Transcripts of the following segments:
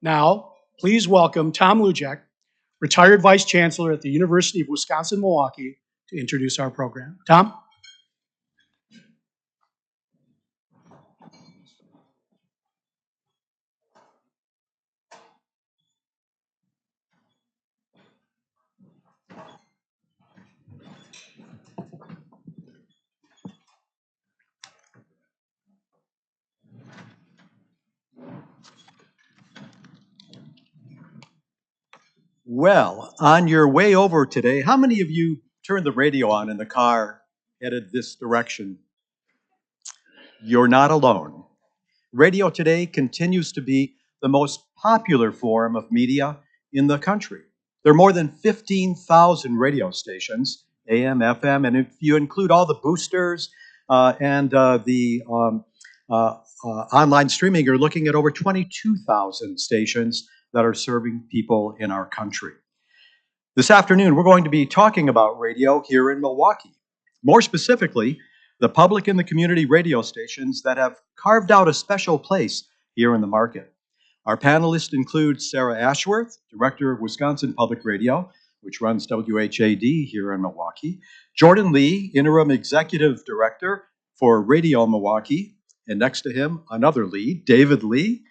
Now, please welcome Tom Luljak, retired Vice Chancellor at the University of Wisconsin-Milwaukee, to introduce our program. Tom? Well, on your way over today, how many of you turned the radio on in the car headed this direction? You're not alone. Radio today continues to be the most popular form of media in the country. There are more than 15,000 radio stations, AM, FM, and if you include all the boosters and the online streaming, you're looking at over 22,000 stations that are serving people in our country. This afternoon, we're going to be talking about radio here in Milwaukee. More specifically, the public and the community radio stations that have carved out a special place here in the market. Our panelists include Sarah Ashworth, Director of Wisconsin Public Radio, which runs WHAD here in Milwaukee, Jordan Lee, Interim Executive Director for Radio Milwaukee, and next to him, another Lee, David Lee,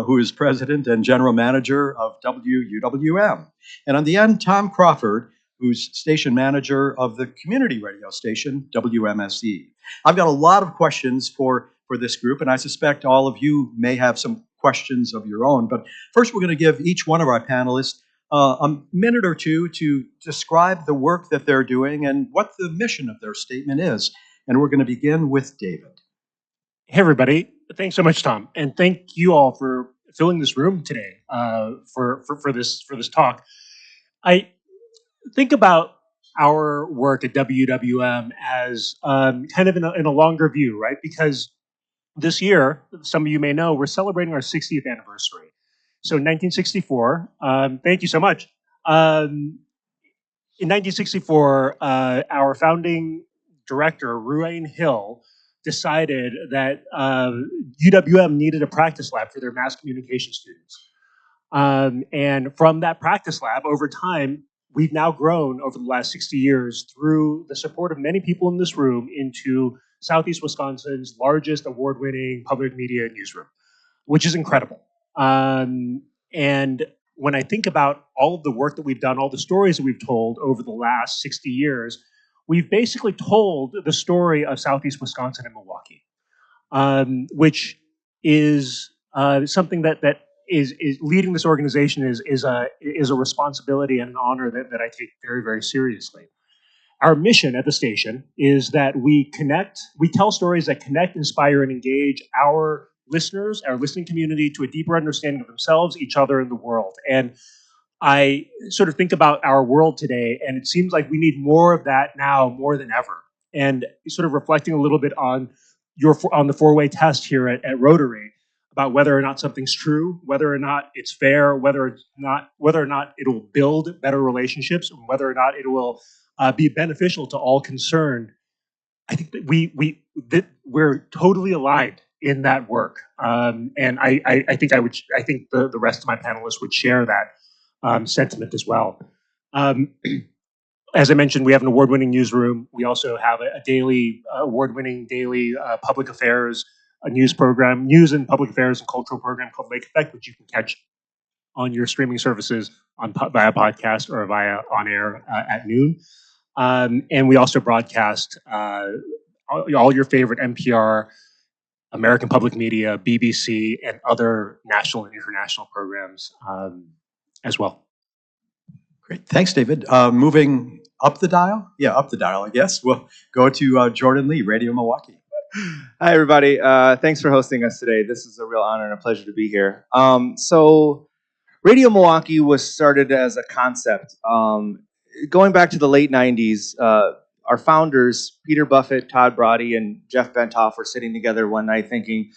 who is President and General Manager of WUWM. And on the end, Tom Crawford, who's Station Manager of the community radio station, WMSE. I've got a lot of questions for this group, and I suspect all of you may have some questions of your own. But first, we're going to give each one of our panelists a minute or two to describe the work that they're doing and what the mission of their statement is. And we're going to begin with David. Hey, everybody. Thanks so much, Tom. And thank you all for filling this room today for this talk. I think about our work at WWM as kind of in a longer view, right? Because this year, some of you may know, we're celebrating our 60th anniversary. So in 1964, thank you so much. In 1964, our founding director, Ruane Hill, decided that UWM needed a practice lab for their mass communication students. And from that practice lab, over time, we've now grown over the last 60 years through the support of many people in this room into Southeast Wisconsin's largest award-winning public media newsroom, which is incredible. And when I think about all of the work that we've done, all the stories that we've told over the last 60 years, we've basically told the story of Southeast Wisconsin and Milwaukee, which is something that is leading this organization is a responsibility and an honor that I take very, very seriously. Our mission at the station is that we tell stories that connect, inspire, and engage our listeners, our listening community, to a deeper understanding of themselves, each other, and the world. And I sort of think about our world today, and it seems like we need more of that now more than ever. And sort of reflecting a little bit on the four-way test here at Rotary about whether or not something's true, whether or not it's fair, whether or not it will build better relationships, and whether or not it will be beneficial to all concerned. I think that we're totally aligned in that work, and I think the rest of my panelists would share that sentiment as well. As I mentioned, we have an award-winning newsroom. We also have a daily award-winning daily public affairs news program, news and public affairs and cultural program called Lake Effect, which you can catch on your streaming services via podcast or via on air at noon. And we also broadcast all your favorite NPR, American Public Media, BBC, and other national and international programs as well. Great. Thanks, David. Moving up the dial? Yeah, up the dial, I guess. We'll go to Jordan Lee, Radio Milwaukee. Hi, everybody. Thanks for hosting us today. This is a real honor and a pleasure to be here. So Radio Milwaukee was started as a concept. Going back to the late 90s, our founders, Peter Buffett, Todd Brody, and Jeff Bentoff were sitting together one night thinking,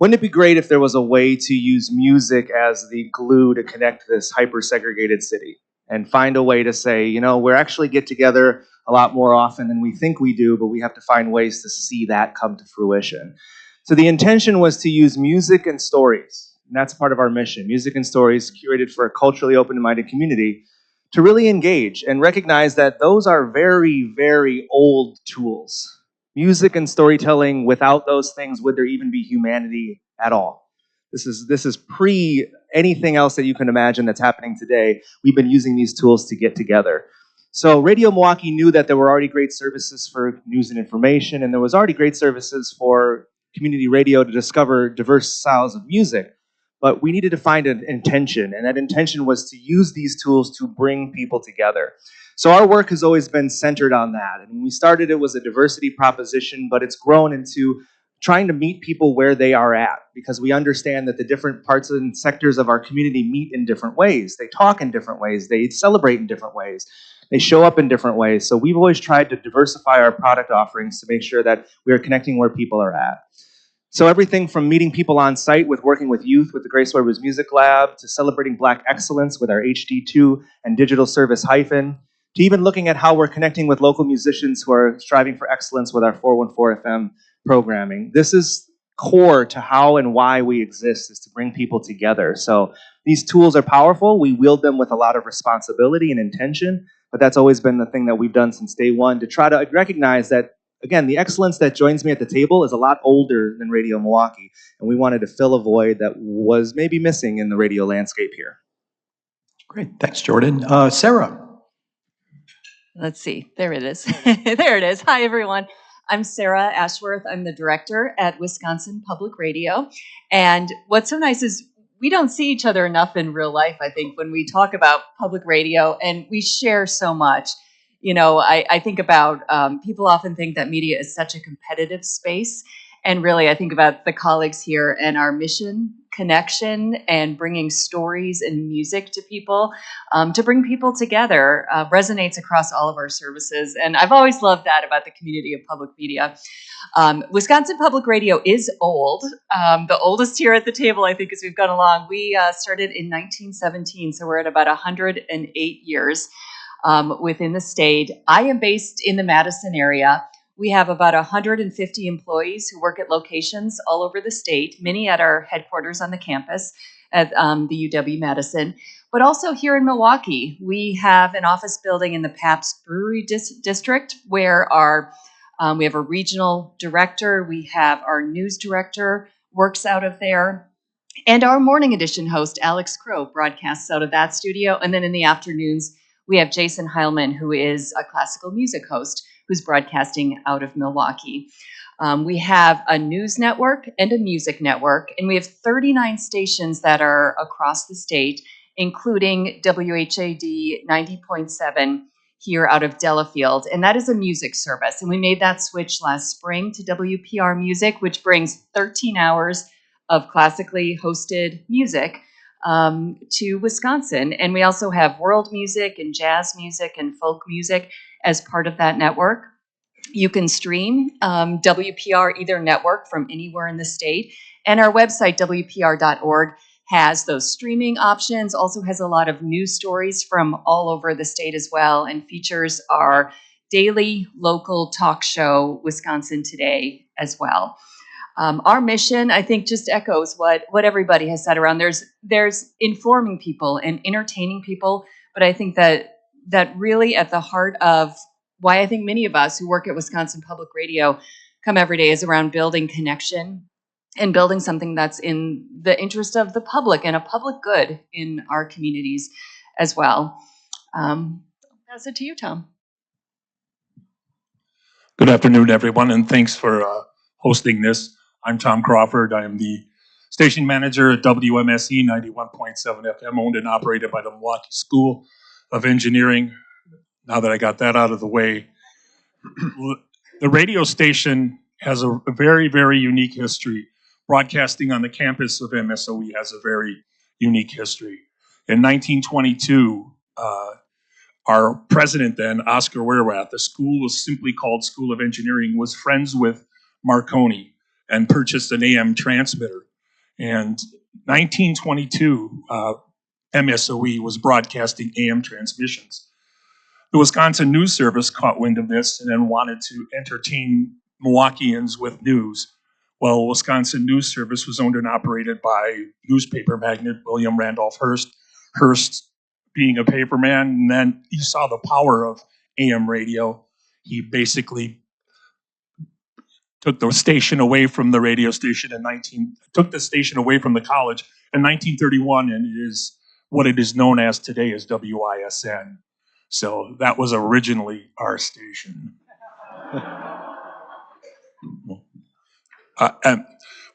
wouldn't it be great if there was a way to use music as the glue to connect this hyper-segregated city and find a way to say, you know, we actually get together a lot more often than we think we do, but we have to find ways to see that come to fruition. So the intention was to use music and stories And that's part of our mission, music and stories curated for a culturally open-minded community to really engage and recognize that those are very, very old tools. Music and storytelling, without those things, would there even be humanity at all? This is pre anything else that you can imagine that's happening today. We've been using these tools to get together. So Radio Milwaukee knew that there were already great services for news and information, and there was already great services for community radio to discover diverse styles of music. But we needed to find an intention, and that intention was to use these tools to bring people together. So our work has always been centered on that. And when we started, it was a diversity proposition, but it's grown into trying to meet people where they are at, because we understand that the different parts and sectors of our community meet in different ways. They talk in different ways. They celebrate in different ways. They show up in different ways. So we've always tried to diversify our product offerings to make sure that we are connecting where people are at. So everything from meeting people on site with working with youth with the Grace Weber's Music Lab, to celebrating Black excellence with our HD2 and digital service hyphen, to even looking at how we're connecting with local musicians who are striving for excellence with our 414 FM programming. This is core to how and why we exist, is to bring people together. So these tools are powerful. We wield them with a lot of responsibility and intention, but that's always been the thing that we've done since day one, to try to recognize that, again, the excellence that joins me at the table is a lot older than Radio Milwaukee, and we wanted to fill a void that was maybe missing in the radio landscape here. Great, thanks, Jordan. Sarah. Let's see, there it is. There it is. Hi, everyone. I'm Sarah Ashworth. I'm the director at Wisconsin Public Radio. And what's so nice is we don't see each other enough in real life, I think, when we talk about public radio, and we share so much. You know, I think about, people often think that media is such a competitive space. And really, I think about the colleagues here and our mission, connection, and bringing stories and music to people, to bring people together, resonates across all of our services. And I've always loved that about the community of public media. Wisconsin Public Radio is old. The oldest here at the table, I think, as we've gone along. We started in 1917, so we're at about 108 years within the state. I am based in the Madison area. We have about 150 employees who work at locations all over the state, many at our headquarters on the campus at the UW-Madison, but also here in Milwaukee. We have an office building in the Pabst Brewery District where we have a regional director, we have our news director works out of there, and our morning edition host, Alex Crow, broadcasts out of that studio. And then in the afternoons, we have Jason Heilman, who is a classical music host, who's broadcasting out of Milwaukee. We have a news network and a music network, and we have 39 stations that are across the state, including WHAD 90.7 here out of Delafield, and that is a music service. And we made that switch last spring to WPR Music, which brings 13 hours of classically hosted music to Wisconsin. And we also have world music and jazz music and folk music as part of that network. You can stream WPR either network from anywhere in the state. And our website, WPR.org, has those streaming options, also has a lot of news stories from all over the state as well, and features our daily local talk show, Wisconsin Today, as well. Our mission, I think, just echoes what everybody has said around. There's informing people and entertaining people, but I think that really at the heart of why I think many of us who work at Wisconsin Public Radio come every day is around building connection and building something that's in the interest of the public and a public good in our communities as well. Pass it to you, Tom. Good afternoon, everyone, and thanks for hosting this. I'm Tom Crawford. I am the station manager at WMSE 91.7 FM, owned and operated by the Milwaukee School of Engineering. Now that I got that out of the way, the radio station has a very, very unique history. Broadcasting on the campus of MSOE has a very unique history. In 1922, our president then, Oscar Wierwath, the school was simply called School of Engineering, was friends with Marconi and purchased an AM transmitter. And 1922, MSOE was broadcasting AM transmissions. The Wisconsin News Service caught wind of this and then wanted to entertain Milwaukeeans with news. Well, Wisconsin News Service was owned and operated by newspaper magnate William Randolph Hearst. Hearst being a paperman, and then he saw the power of AM radio. He basically took the station away from the radio station took the station away from the college in 1931, and it is what it is known as today as WISN. So that was originally our station.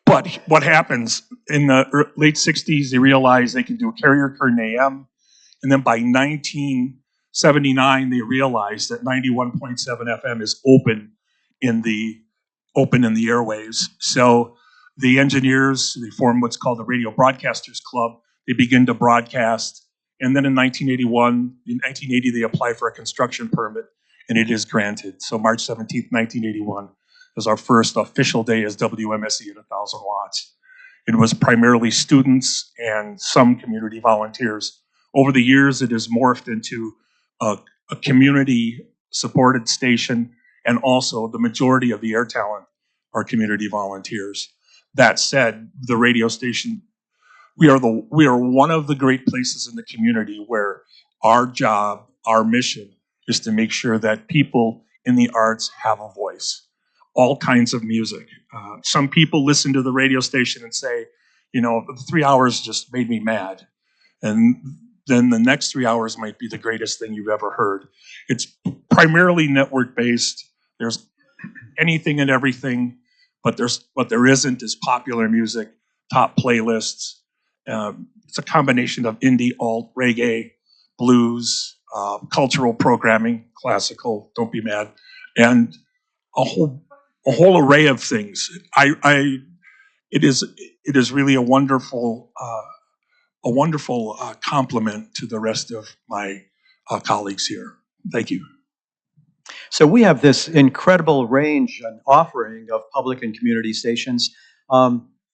But what happens in the late 60s, they realized they can do a carrier current AM. And then by 1979, they realized that 91.7 FM is open in the airwaves. So the engineers, they formed what's called the Radio Broadcasters Club. They begin to broadcast. And then in 1980, they apply for a construction permit, and it is granted. So March 17th, 1981 was our first official day as WMSE at 1,000 watts. It was primarily students and some community volunteers. Over the years, it has morphed into a community-supported station, and also the majority of the air talent are community volunteers. That said, the radio station, we are one of the great places in the community where our job, our mission, is to make sure that people in the arts have a voice. All kinds of music. Some people listen to the radio station and say, the 3 hours just made me mad. And then the next 3 hours might be the greatest thing you've ever heard. It's primarily network based. There's anything and everything, but what there isn't is popular music, top playlists. It's a combination of indie, alt, reggae, blues, cultural programming, classical, don't be mad, and a whole array of things. It is really a wonderful compliment to the rest of my colleagues here. Thank you. So we have this incredible range and offering of public and community stations.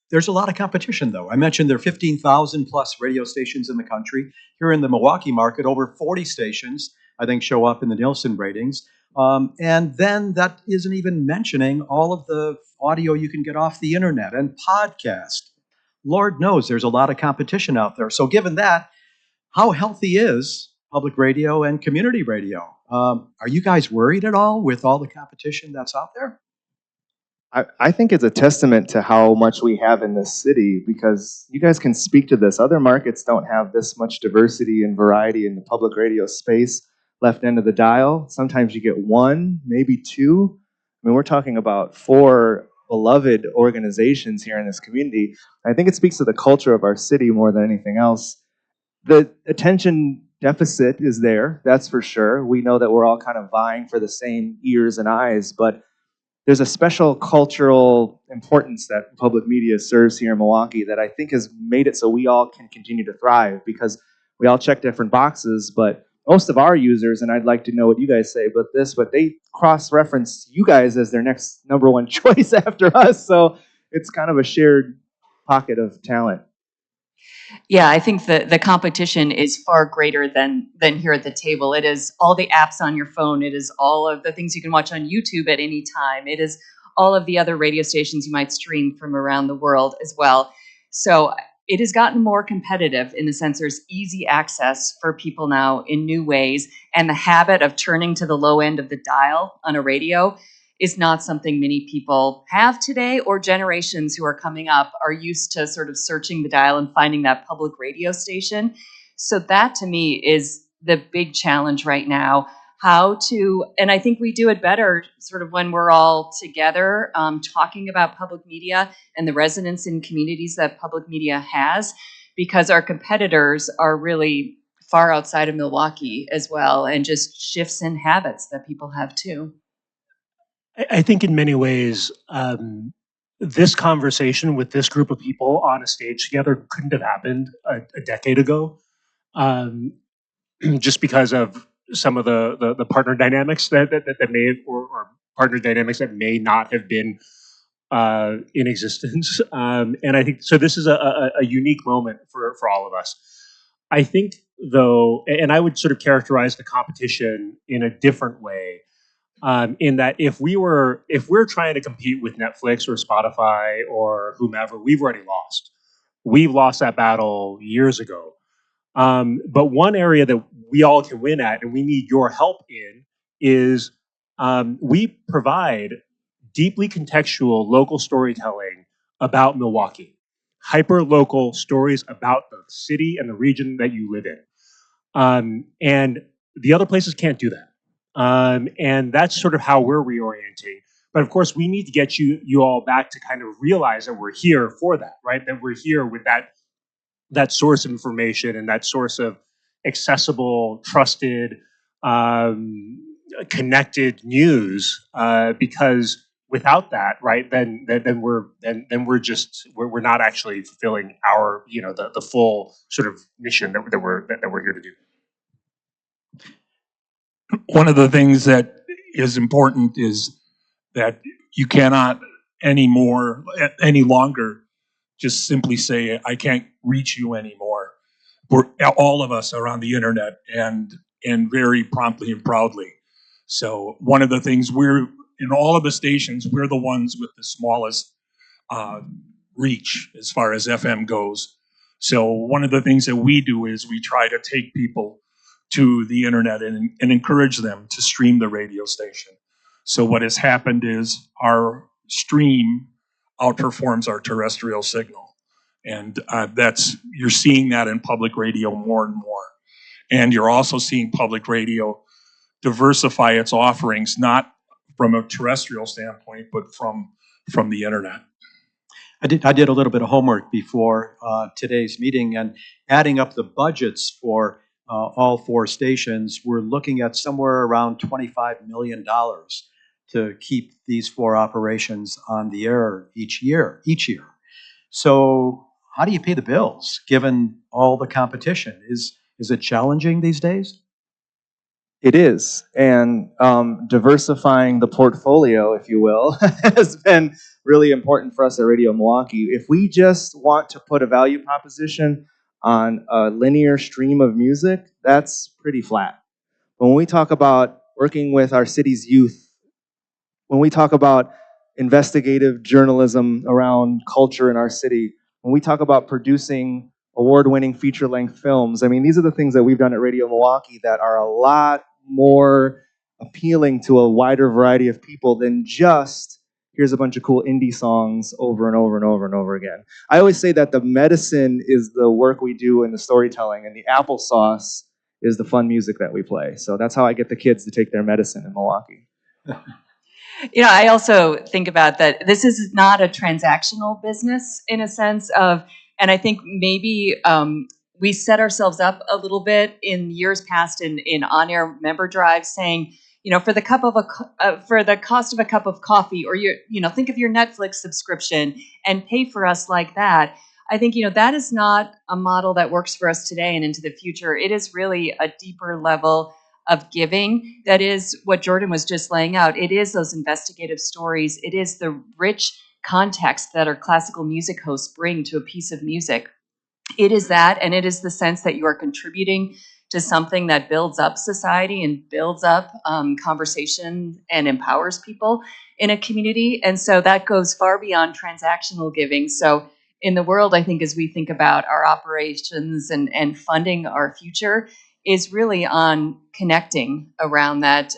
There's a lot of competition, though. I mentioned there are 15,000 plus radio stations in the country. Here in the Milwaukee market, over 40 stations, I think, show up in the Nielsen ratings. And then that isn't even mentioning all of the audio you can get off the internet and podcast. Lord knows there's a lot of competition out there. So given that, how healthy is public radio and community radio? Are you guys worried at all with all the competition that's out there? I think it's a testament to how much we have in this city, because you guys can speak to this. Other markets don't have this much diversity and variety in the public radio space. Left end of the dial, sometimes you get one, maybe two. I mean, we're talking about 4 beloved organizations here in this community. I think it speaks to the culture of our city more than anything else. The attention deficit is there, that's for sure. We know that we're all kind of vying for the same ears and eyes, but there's a special cultural importance that public media serves here in Milwaukee that I think has made it so we all can continue to thrive, because we all check different boxes, but most of our users, and I'd like to know what you guys say about this, but they cross-reference you guys as their next number one choice after us, so it's kind of a shared pocket of talent. Yeah, I think the competition is far greater than here at the table. It is all the apps on your phone. It is all of the things you can watch on YouTube at any time. It is all of the other radio stations you might stream from around the world as well. So it has gotten more competitive in the sense there's easy access for people now in new ways. And the habit of turning to the low end of the dial on a radio is not something many people have today, or generations who are coming up are used to sort of searching the dial and finding that public radio station. So that to me is the big challenge right now, and I think we do it better sort of when we're all together talking about public media and the resonance in communities that public media has, because our competitors are really far outside of Milwaukee as well, and just shifts in habits that people have too. I think in many ways, this conversation with this group of people on a stage together couldn't have happened a decade ago, just because of some of the partner dynamics that may have, or partner dynamics that may not have been in existence. And I think so. This is a unique moment for all of us. I think, though, and I would sort of characterize the competition in a different way. in that if we're trying to compete with Netflix or Spotify or whomever, we've already lost. We've lost that battle years ago. But one area that we all can win at, and we need your help in, is we provide deeply contextual local storytelling about Milwaukee, hyper local stories about the city and the region that you live in. And the other places can't do that. And that's sort of how we're reorienting. But of course, we need to get you all back to kind of realize that we're here for that, right? That we're here with that source of information and that source of accessible, trusted, connected news. Because without that, right, then we're not actually fulfilling our the full sort of mission that we're here to do. One of the things that is important is that you cannot any longer just simply say, I can't reach you anymore. We're all of us are on the internet and very promptly and proudly. So one of the things we're in all of the stations, we're the ones with the smallest reach as far as FM goes. So one of the things that we do is we try to take people to the internet and encourage them to stream the radio station. So what has happened is our stream outperforms our terrestrial signal. And you're seeing that in public radio more and more. And you're also seeing public radio diversify its offerings, not from a terrestrial standpoint, but from the internet. I did a little bit of homework before today's meeting, and adding up the budgets for all 4 stations, we're looking at somewhere around $25 million to keep these 4 operations on the air each year. So how do you pay the bills given all the competition? Is it challenging these days? It is, and diversifying the portfolio, if you will, has been really important for us at Radio Milwaukee. If we just want to put a value proposition on a linear stream of music, that's pretty flat. When we talk about working with our city's youth, when we talk about investigative journalism around culture in our city, when we talk about producing award-winning feature-length films, I mean, these are the things that we've done at Radio Milwaukee that are a lot more appealing to a wider variety of people than just here's a bunch of cool indie songs over and over and over and over again. I always say that the medicine is the work we do and the storytelling, and the applesauce is the fun music that we play. So that's how I get the kids to take their medicine in Milwaukee. I also think about that this is not a transactional business in a sense of, and I think maybe we set ourselves up a little bit in years past in on-air member drives saying, for the cost of a cup of coffee, or think of your Netflix subscription and pay for us like that. I think, that is not a model that works for us today and into the future. It is really a deeper level of giving. That is what Jordan was just laying out. It is those investigative stories. It is the rich context that our classical music hosts bring to a piece of music. It is that, and it is the sense that you are contributing to something that builds up society and builds up conversation and empowers people in a community. And so that goes far beyond transactional giving. So in the world, I think, as we think about our operations and funding our future, is really on connecting around that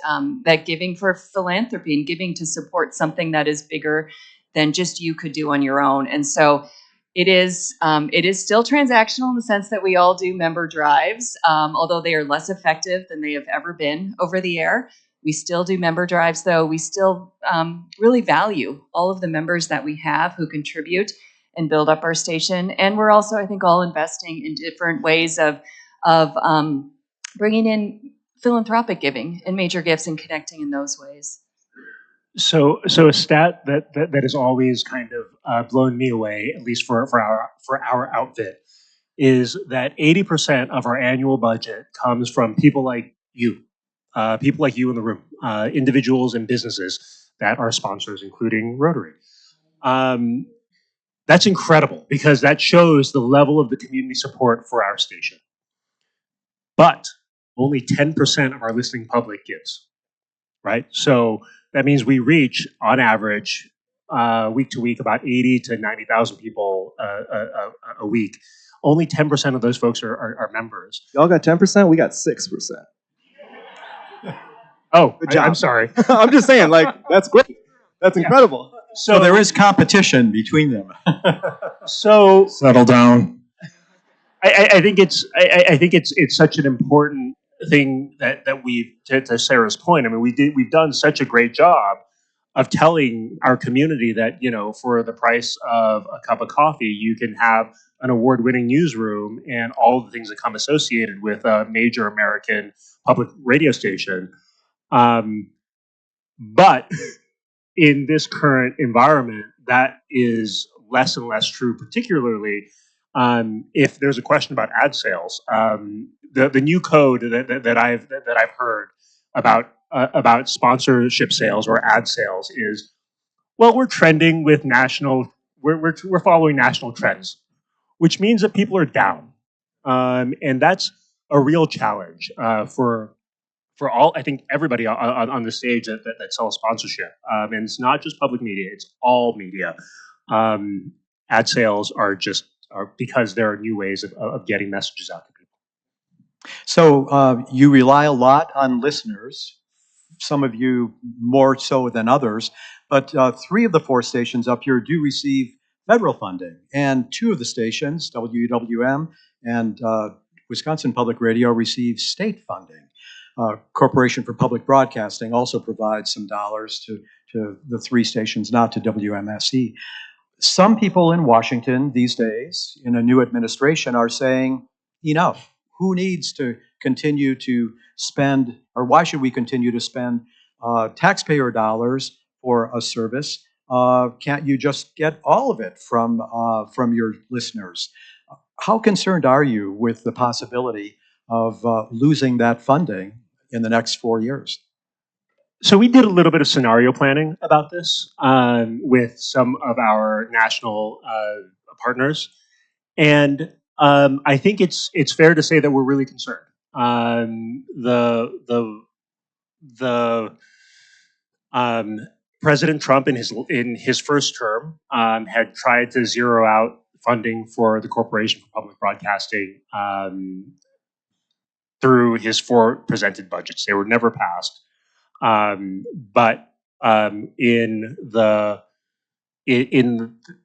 giving for philanthropy and giving to support something that is bigger than just you could do on your own. And so it is still transactional in the sense that we all do member drives, although they are less effective than they have ever been over the air. We still do member drives, though. We still really value all of the members that we have who contribute and build up our station. And we're also, I think, all investing in different ways of bringing in philanthropic giving and major gifts and connecting in those ways. So a stat that has always kind of blown me away, at least for our outfit, is that 80% of our annual budget comes from people like you in the room, individuals and businesses that are sponsors, including Rotary. That's incredible because that shows the level of the community support for our station. But only 10% of our listening public gives. right? So that means we reach, on average, week to week, about 80 to 90,000 people a week. Only 10% of those folks are members. Y'all got 10%. We got 6%. Oh, Good job. I'm sorry. I'm just saying, like, that's great. That's incredible. So there is competition between them. So Settle down. I think it's such an important thing that we've, to Sarah's point. I mean, we've done such a great job of telling our community that, you know, for the price of a cup of coffee, you can have an award-winning newsroom and all the things that come associated with a major American public radio station. But in this current environment, that is less and less true, particularly if there's a question about ad sales. The new code that I've heard about sponsorship sales or ad sales is, well, we're trending with national. We're following national trends, which means that people are down, and that's a real challenge for all, I think, everybody on the stage that sells sponsorship. And it's not just public media, it's all media. Ad sales are because there are new ways of getting messages out to people. So you rely a lot on listeners, some of you more so than others, but 3 of the 4 stations up here do receive federal funding, and 2 of the stations, WUWM and Wisconsin Public Radio, receive state funding. Corporation for Public Broadcasting also provides some dollars to the 3 stations, not to WMSE. Some people in Washington these days, in a new administration, are saying, enough. Who needs to continue to spend, or why should we continue to spend taxpayer dollars for a service? Can't you just get all of it from your listeners? How concerned are you with the possibility of losing that funding in the next 4 years? So we did a little bit of scenario planning about this with some of our national partners, and I think it's fair to say that we're really concerned. President Trump in his first term had tried to zero out funding for the Corporation for Public Broadcasting through his 4 presented budgets. They were never passed. But in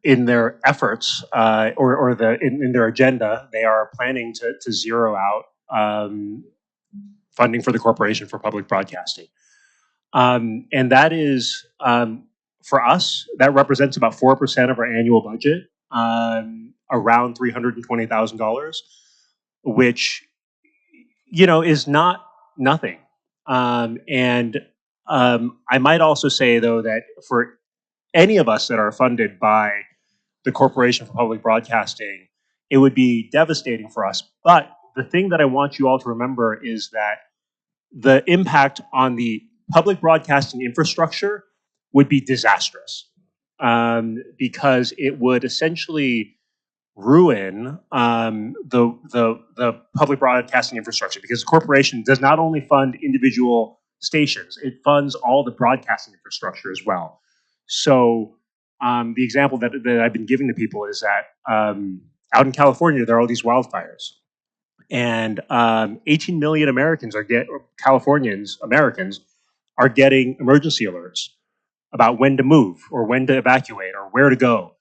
their efforts in their agenda, they are planning to zero out funding for the Corporation for Public Broadcasting, and that is for us, that represents about 4% of our annual budget, around $320,000, which, you know, is not nothing. And I might also say, though, that for any of us that are funded by the Corporation for Public Broadcasting, it would be devastating for us. But the thing that I want you all to remember is that the impact on the public broadcasting infrastructure would be disastrous, because it would essentially ruin the public broadcasting infrastructure, because the corporation does not only fund individual stations, it funds all the broadcasting infrastructure as well. So the example that I've been giving to people is that out in California, there are all these wildfires. And 18 million Americans Americans are getting emergency alerts about when to move or when to evacuate or where to go.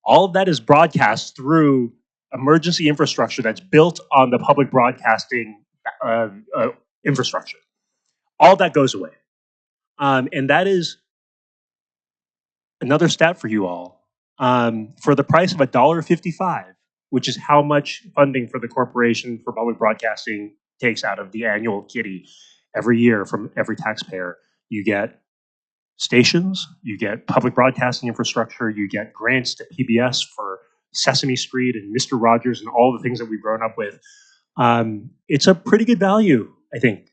All of that is broadcast through emergency infrastructure that's built on the public broadcasting infrastructure. All that goes away. And that is another stat for you all. For the price of $1.55, which is how much funding for the Corporation for Public Broadcasting takes out of the annual kitty every year from every taxpayer, you get stations, you get public broadcasting infrastructure, you get grants to PBS for Sesame Street and Mr. Rogers and all the things that we've grown up with. It's a pretty good value, I think.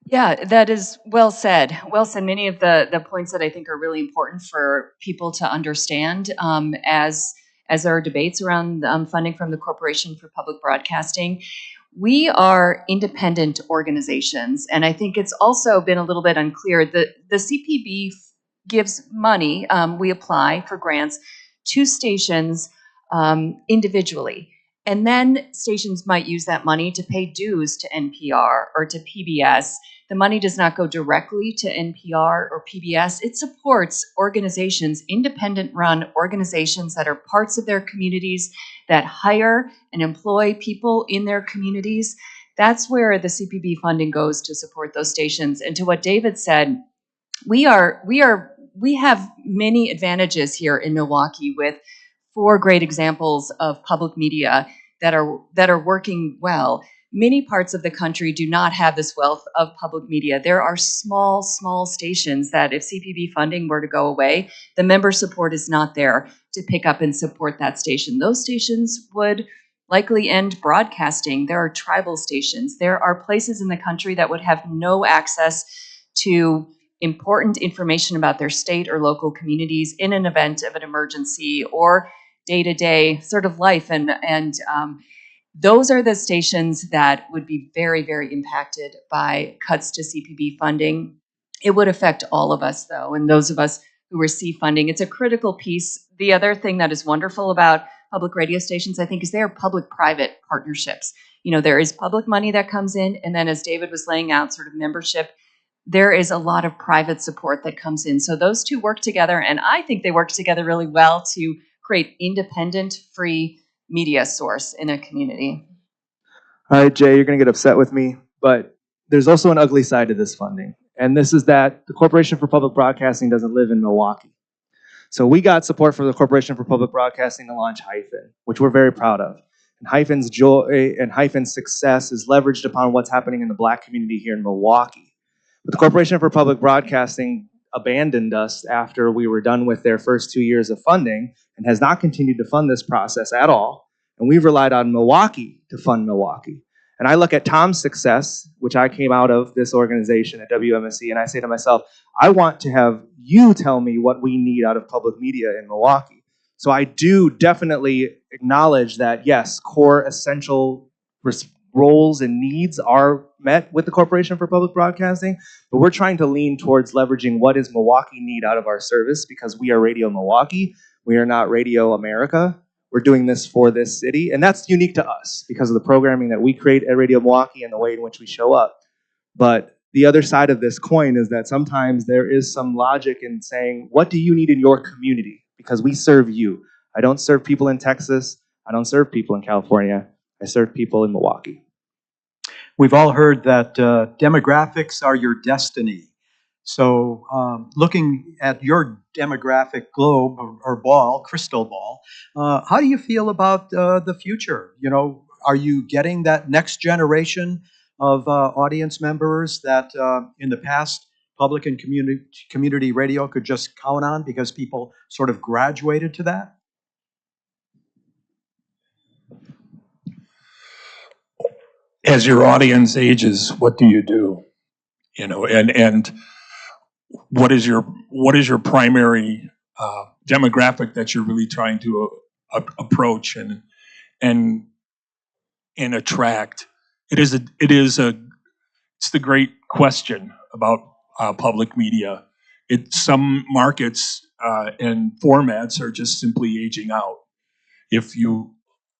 Yeah, that is well said. Well said. Many of the points that I think are really important for people to understand as there are debates around funding from the Corporation for Public Broadcasting. We are independent organizations, and I think it's also been a little bit unclear that the CPB gives money, we apply for grants to stations individually. And then stations might use that money to pay dues to NPR or to PBS. The money does not go directly to NPR or PBS. It supports organizations, independent run organizations that are parts of their communities, that hire and employ people in their communities. That's where the CPB funding goes to support those stations. And to what David said, we have many advantages here in Milwaukee with 4 great examples of public media that are working well. Many parts of the country do not have this wealth of public media. There are small stations that if CPB funding were to go away, the member support is not there to pick up and support that station. Those stations would likely end broadcasting. There are tribal stations. There are places in the country that would have no access to important information about their state or local communities in an event of an emergency or day-to-day sort of life. And those are the stations that would be very, very impacted by cuts to CPB funding. It would affect all of us, though, and those of us who receive funding. It's a critical piece. The other thing that is wonderful about public radio stations, I think, is they are public-private partnerships. You know, there is public money that comes in, and then as David was laying out, sort of membership, there is a lot of private support that comes in. So those two work together, and I think they work together really well to create independent, free media source in a community. All right, Jay, you're going to get upset with me, but there's also an ugly side to this funding. And this is that the Corporation for Public Broadcasting doesn't live in Milwaukee. So we got support for the Corporation for Public Broadcasting to launch Hyphen, which we're very proud of. And Hyphen's joy and Hyphen's success is leveraged upon what's happening in the Black community here in Milwaukee. But the Corporation for Public Broadcasting abandoned us after we were done with their first 2 years of funding and has not continued to fund this process at all. And we've relied on Milwaukee to fund Milwaukee. And I look at Tom's success, which I came out of this organization at WMSE, and I say to myself, I want to have you tell me what we need out of public media in Milwaukee. So I do definitely acknowledge that, yes, core essential roles and needs are met with the Corporation for Public Broadcasting, but we're trying to lean towards leveraging what does Milwaukee need out of our service, because we are Radio Milwaukee. We are not Radio America. We're doing this for this city, and that's unique to us because of the programming that we create at Radio Milwaukee and the way in which we show up. But the other side of this coin is that sometimes there is some logic in saying, what do you need in your community? Because we serve you. I don't serve people in Texas. I don't serve people in California. I serve people in Milwaukee. We've all heard that demographics are your destiny. So looking at your demographic globe or ball, crystal ball, how do you feel about the future? You know, are you getting that next generation of audience members that in the past public and community radio could just count on because people sort of graduated to that? As your audience ages, what do you do? You know, and what is your primary demographic that you're really trying to approach and attract? It's the great question about public media. Some markets and formats are just simply aging out. If you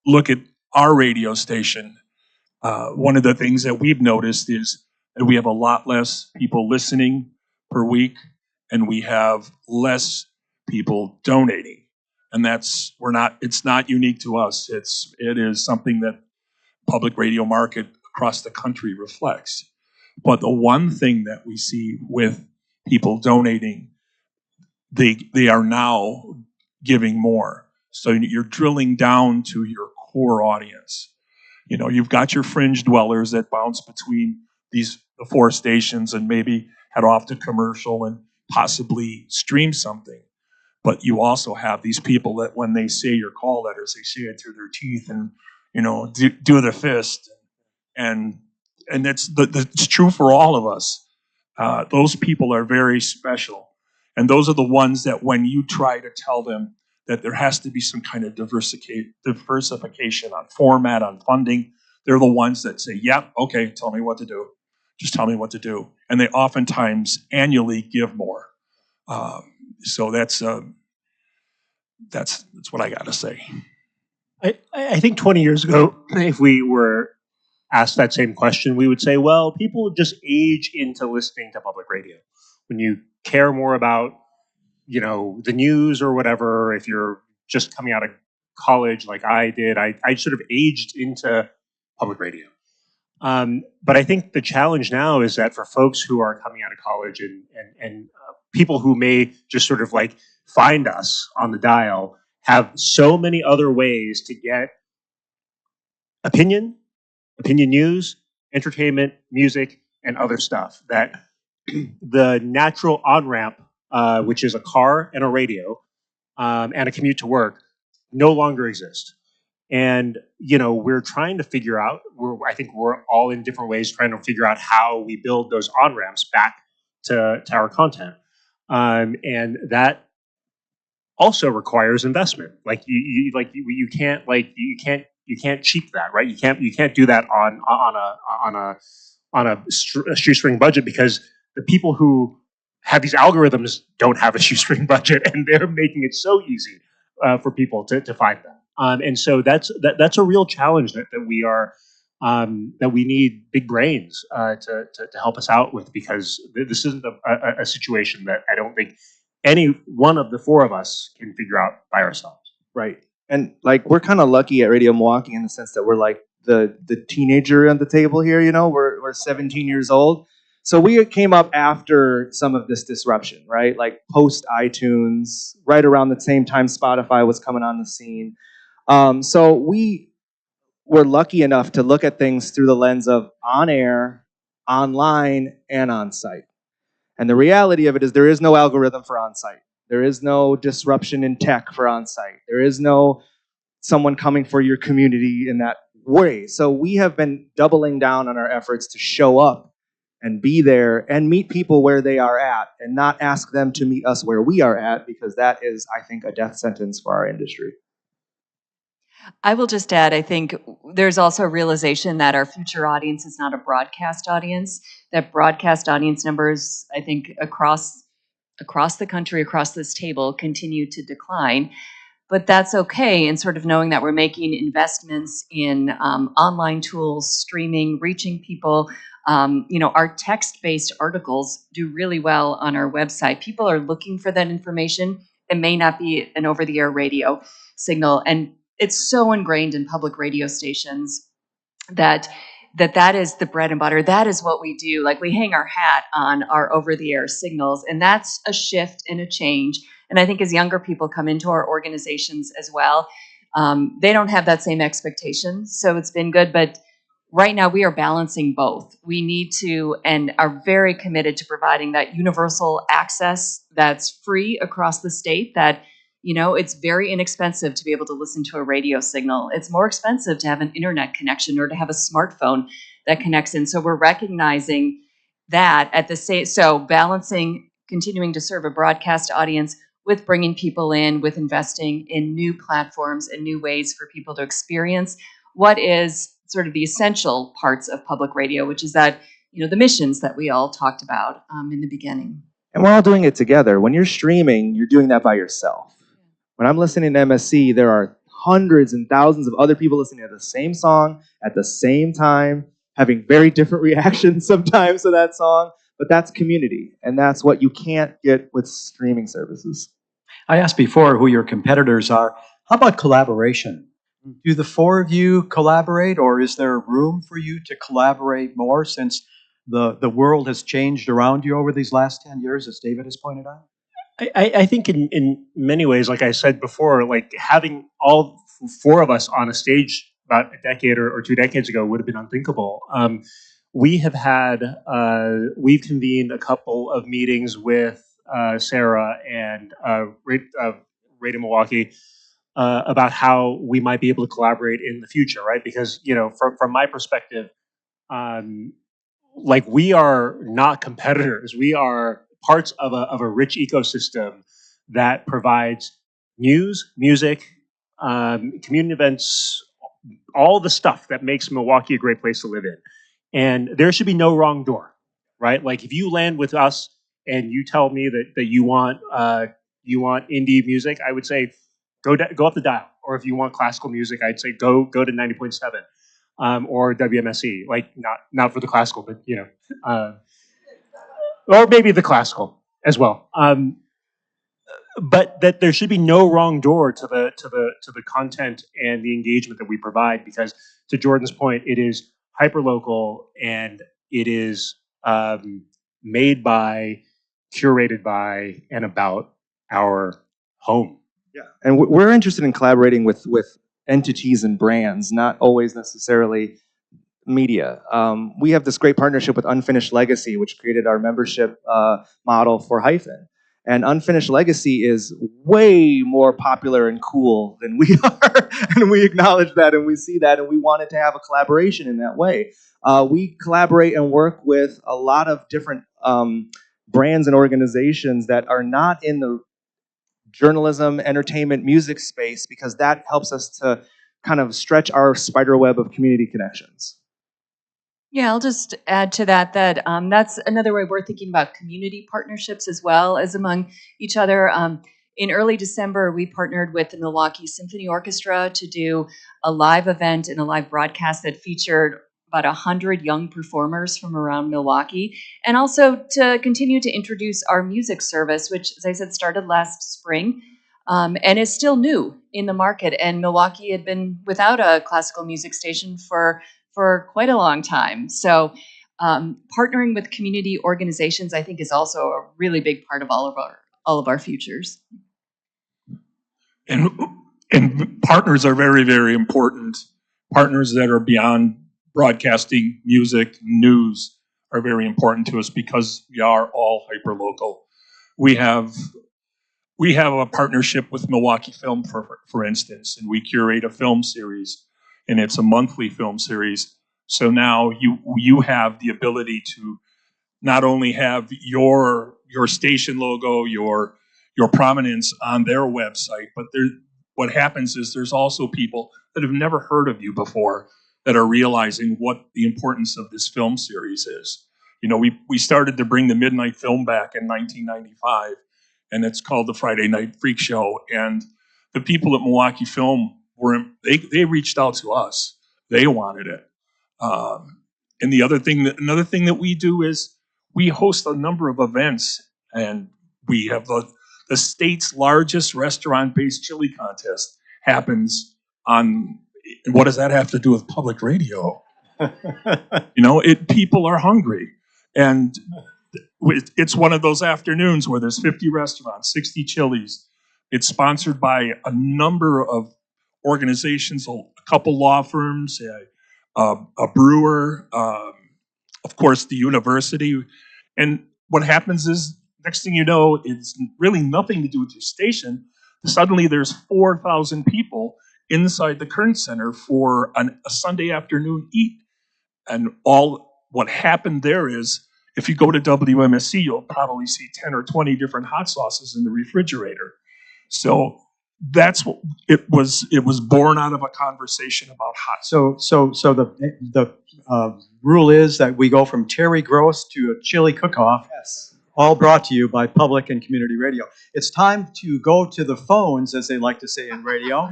look at our radio station, one of the things that we've noticed is that we have a lot less people listening per week, and we have less people donating. And it's not unique to us. It is something that public radio market across the country reflects. But the one thing that we see with people donating, they are now giving more. So you're drilling down to your core audience. You know, you've got your fringe dwellers that bounce between the 4 stations and maybe head off to commercial and possibly stream something. But you also have these people that when they say your call letters, they say it through their teeth and, you know, do the fist. And it's true for all of us. Those people are very special. And those are the ones that when you try to tell them that there has to be some kind of diversification on format, on funding, They're the ones that say, "Yep, okay, tell me what to do. Just tell me what to do." And they oftentimes annually give more. So that's what I got to say. I think 20 years ago, if we were asked that same question, we would say, well, people just age into listening to public radio. When you care more about, the news or whatever, if you're just coming out of college like I did, I sort of aged into public radio. But I think the challenge now is that for folks who are coming out of college and people who may just sort of like find us on the dial have so many other ways to get opinion news, entertainment, music, and other stuff that the natural on-ramp, which is a car and a radio and a commute to work, no longer exist. And, we're trying to figure out, I think we're all in different ways trying to figure out how we build those on-ramps back to our content. And that also requires investment. Like you can't cheap that, right? You can't do that on a shoestring budget, because the people who have these algorithms don't have a shoestring budget, and they're making it so easy for people to find them. And so that's a real challenge that we are that we need big brains to help us out with, because this isn't a situation that I don't think any one of the four of us can figure out by ourselves. Right. And like, we're kind of lucky at Radio Milwaukee in the sense that we're like the teenager on the table here, we're 17 years old. So we came up after some of this disruption, right? Like post iTunes, right around the same time Spotify was coming on the scene. So we were lucky enough to look at things through the lens of on air, online, and on site. And the reality of it is there is no algorithm for on-site. There is no disruption in tech for on-site. There is no someone coming for your community in that way. So we have been doubling down on our efforts to show up and be there and meet people where they are at, and not ask them to meet us where we are at, because that is, I think, a death sentence for our industry. I will just add, I think there's also a realization that our future audience is not a broadcast audience, that broadcast audience numbers, I think, across the country, across this table, continue to decline. But that's okay, and sort of knowing that we're making investments in online tools, streaming, reaching people. Our text-based articles do really well on our website. People are looking for that information. It may not be an over-the-air radio signal, and it's so ingrained in public radio stations that is the bread and butter. That is what we do. Like, we hang our hat on our over-the-air signals, and that's a shift and a change. And I think as younger people come into our organizations as well, they don't have that same expectation. So it's been good, but right now we are balancing both. We need to, and are very committed to, providing that universal access that's free across the state, that it's very inexpensive to be able to listen to a radio signal. It's more expensive to have an internet connection or to have a smartphone that connects in. So we're recognizing that at the state. So balancing, continuing to serve a broadcast audience with bringing people in, with investing in new platforms and new ways for people to experience what is sort of the essential parts of public radio, which is that, the missions that we all talked about in the beginning. And we're all doing it together. When you're streaming, you're doing that by yourself. When I'm listening to MSC, there are hundreds and thousands of other people listening to the same song at the same time, having very different reactions sometimes to that song. But that's community, and that's what you can't get with streaming services. I asked before who your competitors are. How about collaboration? Do the four of you collaborate, or is there room for you to collaborate more since the world has changed around you over these last 10 years, as David has pointed out? I think in many ways, like I said before, like having all four of us on a stage about a decade or 2 decades ago would have been unthinkable. We have had, we've convened a couple of meetings with Sarah and Radio Milwaukee about how we might be able to collaborate in the future, right? Because, from my perspective, like, we are not competitors. We are parts of a rich ecosystem that provides news, music, community events, all the stuff that makes Milwaukee a great place to live in. And there should be no wrong door, right? Like if you land with us and you tell me that you want indie music, I would say go up the dial. Or if you want classical music, I'd say go to 90.7 or WMSE. Like not for the classical, but or maybe the classical as well. But that there should be no wrong door to the content and the engagement that we provide, because to Jordan's point, it is hyper local and it is made by, curated by, and about our home. Yeah, and we're interested in collaborating with entities and brands, not always necessarily media. We have this great partnership with Unfinished Legacy, which created our membership model for Hyphen. And Unfinished Legacy is way more popular and cool than we are, and we acknowledge that, and we see that, and we wanted to have a collaboration in that way. We collaborate and work with a lot of different brands and organizations that are not in the journalism, entertainment, music space, because that helps us to kind of stretch our spider web of community connections. Yeah, I'll just add to that that's another way we're thinking about community partnerships as well as among each other. In early December, we partnered with the Milwaukee Symphony Orchestra to do a live event and a live broadcast that featured about 100 young performers from around Milwaukee, and also to continue to introduce our music service, which, as I said, started last spring. And is still new in the market. And Milwaukee had been without a classical music station for quite a long time. So partnering with community organizations, I think, is also a really big part of all of our futures. And partners are very, very important. Partners that are beyond broadcasting, music, news are very important to us because we are all hyper-local. We have a partnership with Milwaukee Film, for instance, and we curate a film series, and it's a monthly film series. So now you have the ability to not only have your station logo, your prominence on their website, but what happens is there's also people that have never heard of you before that are realizing what the importance of this film series is. You know, we started to bring the midnight film back in 1995, and it's called the Friday Night Freak Show. And the people at Milwaukee Film they reached out to us. They wanted it. And another thing that we do is we host a number of events, and we have the state's largest restaurant-based chili contest happens on. What does that have to do with public radio? You know, people are hungry, and it's one of those afternoons where there's 50 restaurants, 60 chilies. It's sponsored by a number of organizations, a couple law firms, a brewer, of course, the university. And what happens is, next thing you know, it's really nothing to do with your station. Suddenly there's 4,000 people inside the Kern Center for a Sunday afternoon eat. And what happened there is, if you go to WMSE, you'll probably see 10 or 20 different hot sauces in the refrigerator. So that's what it was. It was born out of a conversation about hot. So the rule is that we go from Terry Gross to a chili cook-off. Yes. All brought to you by public and community radio. It's time to go to the phones, as they like to say in radio.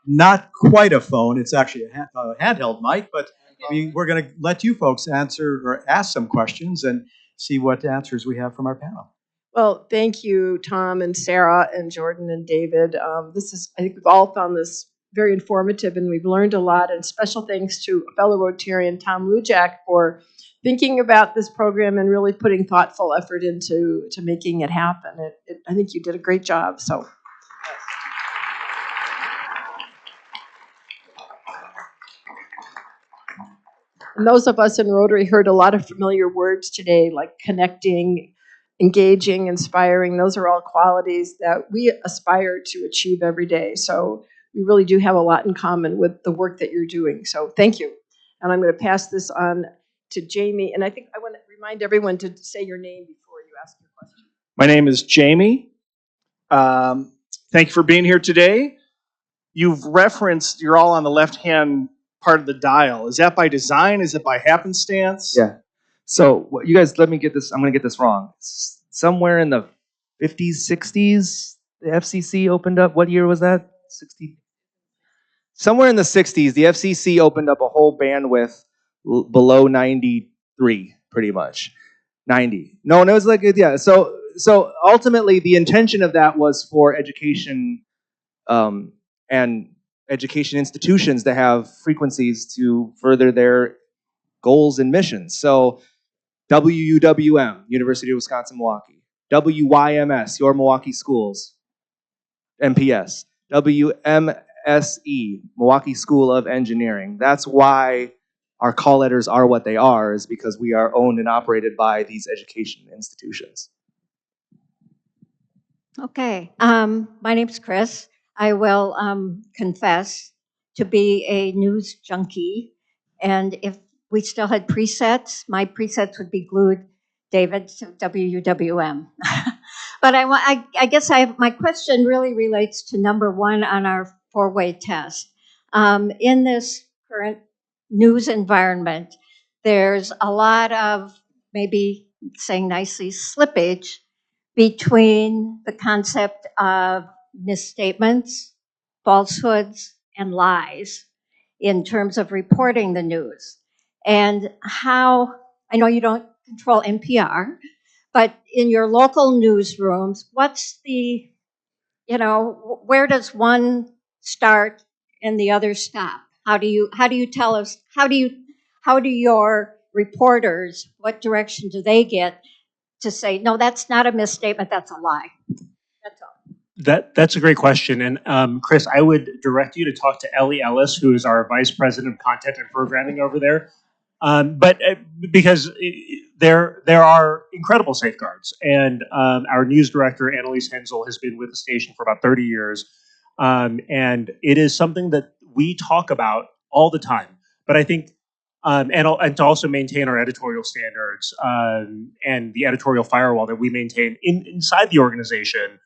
Not quite a phone. It's actually a handheld mic, but we're going to let you folks answer or ask some questions and see what answers we have from our panel. Well, thank you, Tom and Sarah and Jordan and David. I think we've all found this very informative, and we've learned a lot. And special thanks to fellow Rotarian Tom Luljak for thinking about this program and really putting thoughtful effort into making it happen. I think you did a great job. So. And those of us in Rotary heard a lot of familiar words today, like connecting, engaging, inspiring. Those are all qualities that we aspire to achieve every day. So we really do have a lot in common with the work that you're doing. So thank you. And I'm going to pass this on to Jamie. And I think I want to remind everyone to say your name before you ask your question. My name is Jamie. Thank you for being here today. you've referenced you're all on the left-hand part of the dial. Is that by design? Is it by happenstance? Yeah. So you guys, let me get this. I'm going to get this wrong. Somewhere in the 50s, 60s, the FCC opened up. What year was that? 60. Somewhere in the 60s, the FCC opened up a whole bandwidth below 93, pretty much. 90. No, it was like, yeah. So ultimately, the intention of that was for education and education institutions to have frequencies to further their goals and missions. So WUWM, University of Wisconsin-Milwaukee. WYMS, your Milwaukee Schools, MPS. WMSE, Milwaukee School of Engineering. That's why our call letters are what they are, is because we are owned and operated by these education institutions. Okay, my name's Chris. I will confess to be a news junkie, and if we still had presets, my presets would be glued, David, to WUWM. But I guess my question really relates to number one on our four-way test. In this current news environment, there's a lot of, maybe saying nicely, slippage between the concept of misstatements, falsehoods, and lies in terms of reporting the news. And how, I know you don't control NPR, but in your local newsrooms, what's the, where does one start and the other stop? How do you tell us, how do your reporters, what direction do they get to say, no, that's not a misstatement, that's a lie? That's all. That's a great question. And Chris, I would direct you to talk to Ellie Ellis, who is our Vice President of Content and Programming over there. But because there are incredible safeguards. And our news director, Annalise Hensel, has been with the station for about 30 years. And it is something that we talk about all the time. But I think, and to also maintain our editorial standards and the editorial firewall that we maintain inside the organization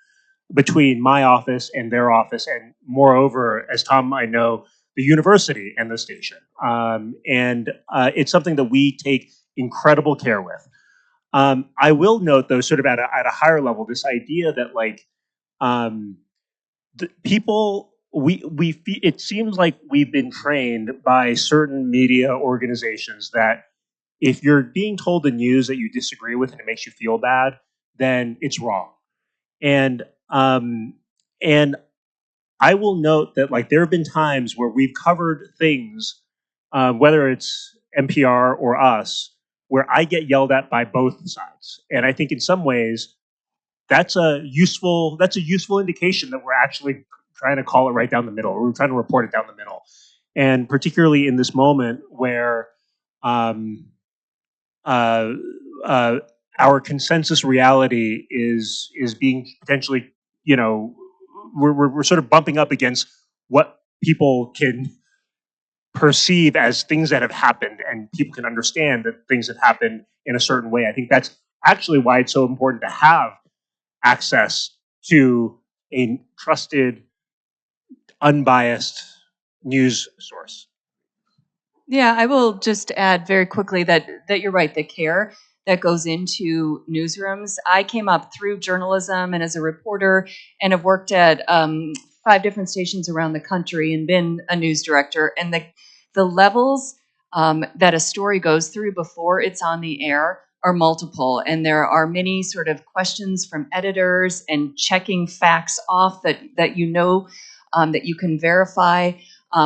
between my office and their office, and moreover, as Tom, I know, the university and the station. And it's something that we take incredible care with. I will note, though, sort of at a higher level, this idea that the people, it seems like we've been trained by certain media organizations that if you're being told the news that you disagree with and it makes you feel bad, then it's wrong. And and I will note that there have been times where we've covered things, whether it's NPR or us, where I get yelled at by both sides. And I think in some ways that's a useful indication that we're actually trying to call it right down the middle. We're trying to report it down the middle. And particularly in this moment where our consensus reality is being potentially, we're sort of bumping up against what people can perceive as things that have happened, and people can understand that things have happened in a certain way. I think that's actually why it's so important to have access to a trusted, unbiased news source. Yeah, I will just add very quickly that you're right, the care that goes into newsrooms. I came up through journalism and as a reporter, and have worked at 5 different stations around the country and been a news director. And the levels that a story goes through before it's on the air are multiple. And there are many sort of questions from editors and checking facts off that that you can verify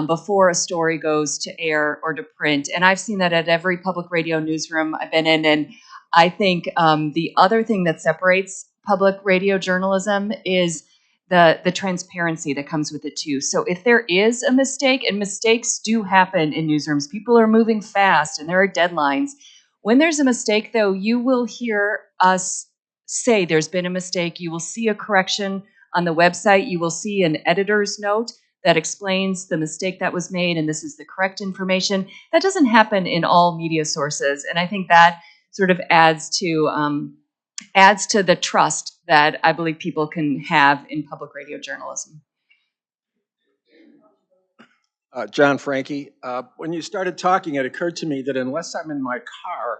before a story goes to air or to print. And I've seen that at every public radio newsroom I've been in. And I think the other thing that separates public radio journalism is the transparency that comes with it too. So if there is a mistake, and mistakes do happen in newsrooms, people are moving fast and there are deadlines. When there's a mistake, though, you will hear us say there's been a mistake. You will see a correction on the website. You will see an editor's note that explains the mistake that was made, and this is the correct information. That doesn't happen in all media sources, and I think that sort of adds to the trust that I believe people can have in public radio journalism. John Frankie. When you started talking, it occurred to me that unless I'm in my car,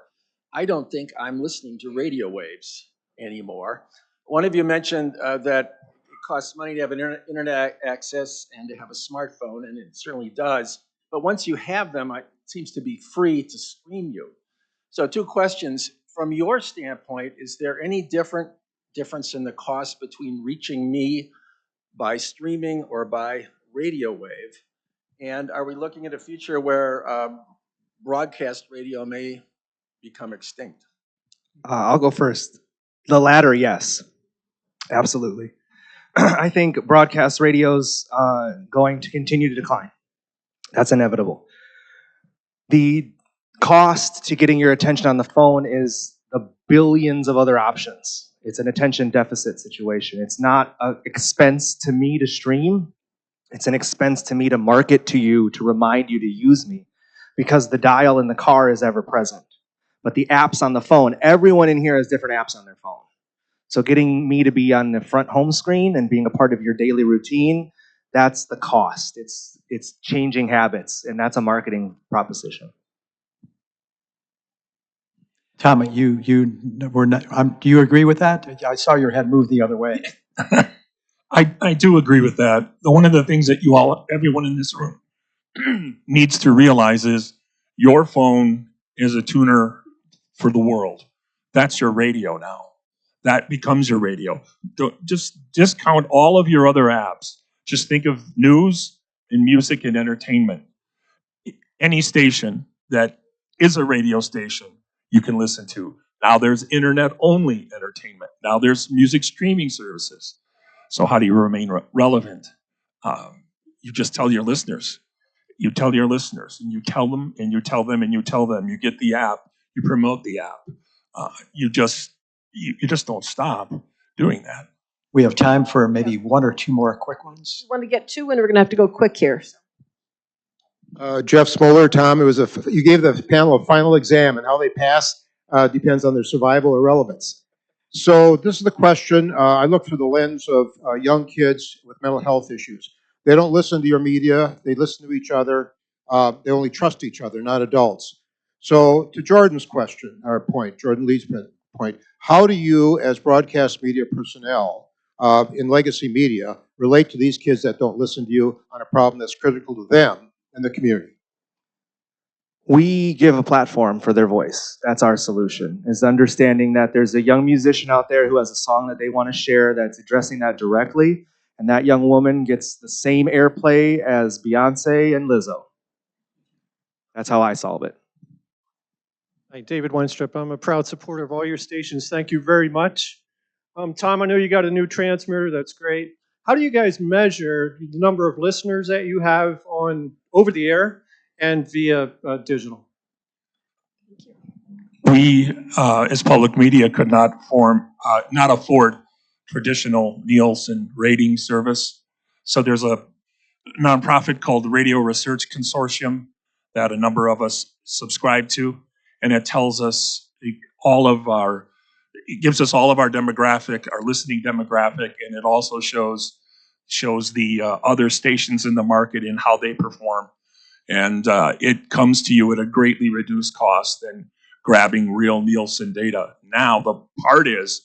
I don't think I'm listening to radio waves anymore. One of you mentioned that it costs money to have an internet access and to have a smartphone, and it certainly does. But once you have them, it seems to be free to stream you. So 2 questions. From your standpoint, is there any difference in the cost between reaching me by streaming or by radio wave? And are we looking at a future where broadcast radio may become extinct? I'll go first. The latter, yes, absolutely. I think broadcast radio's going to continue to decline. That's inevitable. The cost to getting your attention on the phone is the billions of other options. It's an attention deficit situation. It's not an expense to me to stream. It's an expense to me to market to you, to remind you to use me, because the dial in the car is ever present. But the apps on the phone, everyone in here has different apps on their phone. So getting me to be on the front home screen and being a part of your daily routine, that's the cost. It's changing habits, and that's a marketing proposition. Tom, you were not, do you agree with that? I saw your head move the other way. I do agree with that. One of the things that everyone in this room needs to realize is your phone is a tuner for the world. That's your radio now. That becomes your radio. Don't just discount all of your other apps. Just think of news and music and entertainment. Any station that is a radio station you can listen to. Now there's internet-only entertainment. Now there's music streaming services. So how do you remain relevant? You just tell your listeners. You tell your listeners, and you tell them, and you tell them, and you tell them. You get the app. You promote the app. You just don't stop doing that. We have time for maybe 1 or 2 more quick ones. We want to get 2, and we're going to have to go quick here. Jeff Smoller, Tom, you gave the panel a final exam, and how they pass depends on their survival or relevance. So this is the question. I look through the lens of young kids with mental health issues. They don't listen to your media. They listen to each other. They only trust each other, not adults. So to Jordan's question, or point, Jordan Lee's point, how do you, as broadcast media personnel in legacy media, relate to these kids that don't listen to you on a problem that's critical to them and the community? We give a platform for their voice. That's our solution, is understanding that there's a young musician out there who has a song that they want to share that's addressing that directly, and that young woman gets the same airplay as Beyonce and Lizzo. That's how I solve it. Hi, David Weinstrup. I'm a proud supporter of all your stations. Thank you very much. Tom, I know you got a new transmitter. That's great. How do you guys measure the number of listeners that you have on over the air and via digital? We, as public media, could not afford traditional Nielsen rating service. So there's a nonprofit called the Radio Research Consortium that a number of us subscribe to, and it tells us it gives us all of our demographic, our listening demographic, and it also shows the other stations in the market and how they perform. And it comes to you at a greatly reduced cost than grabbing real Nielsen data. Now, the part is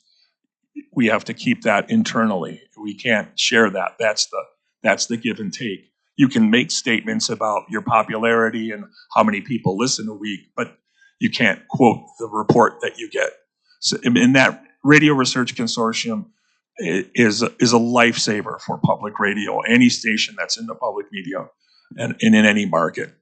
we have to keep that internally. We can't share that. That's the give and take. You can make statements about your popularity and how many people listen a week, but you can't quote the report that you get. So in that Radio Research Consortium is a lifesaver for public radio, any station that's in the public media and in any market.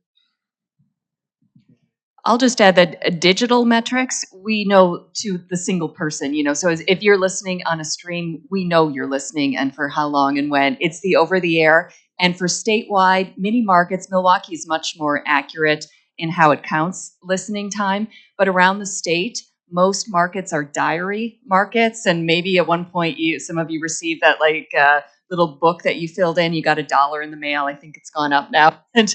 I'll just add that digital metrics, we know to the single person, so if you're listening on a stream, we know you're listening and for how long and when. It's the over the air. And for statewide mini markets, Milwaukee is much more accurate in how it counts listening time. But around the state, most markets are diary markets. And maybe at one point, some of you received that little book that you filled in. You got $1 in the mail. I think it's gone up now. And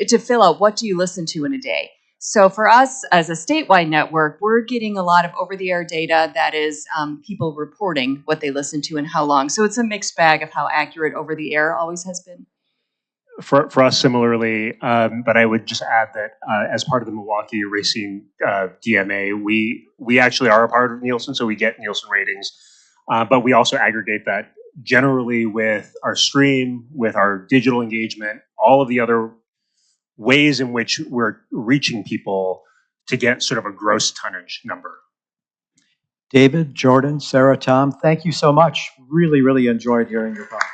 to fill out what do you listen to in a day. So for us as a statewide network, we're getting a lot of over-the-air data that is people reporting what they listen to and how long. So it's a mixed bag of how accurate over-the-air always has been. For us, similarly, but I would just add that as part of the Milwaukee Racing DMA, we actually are a part of Nielsen, so we get Nielsen ratings, but we also aggregate that generally with our stream, with our digital engagement, all of the other ways in which we're reaching people to get sort of a gross tonnage number. David, Jordan, Sarah, Tom, thank you so much. Really, really enjoyed hearing your thoughts.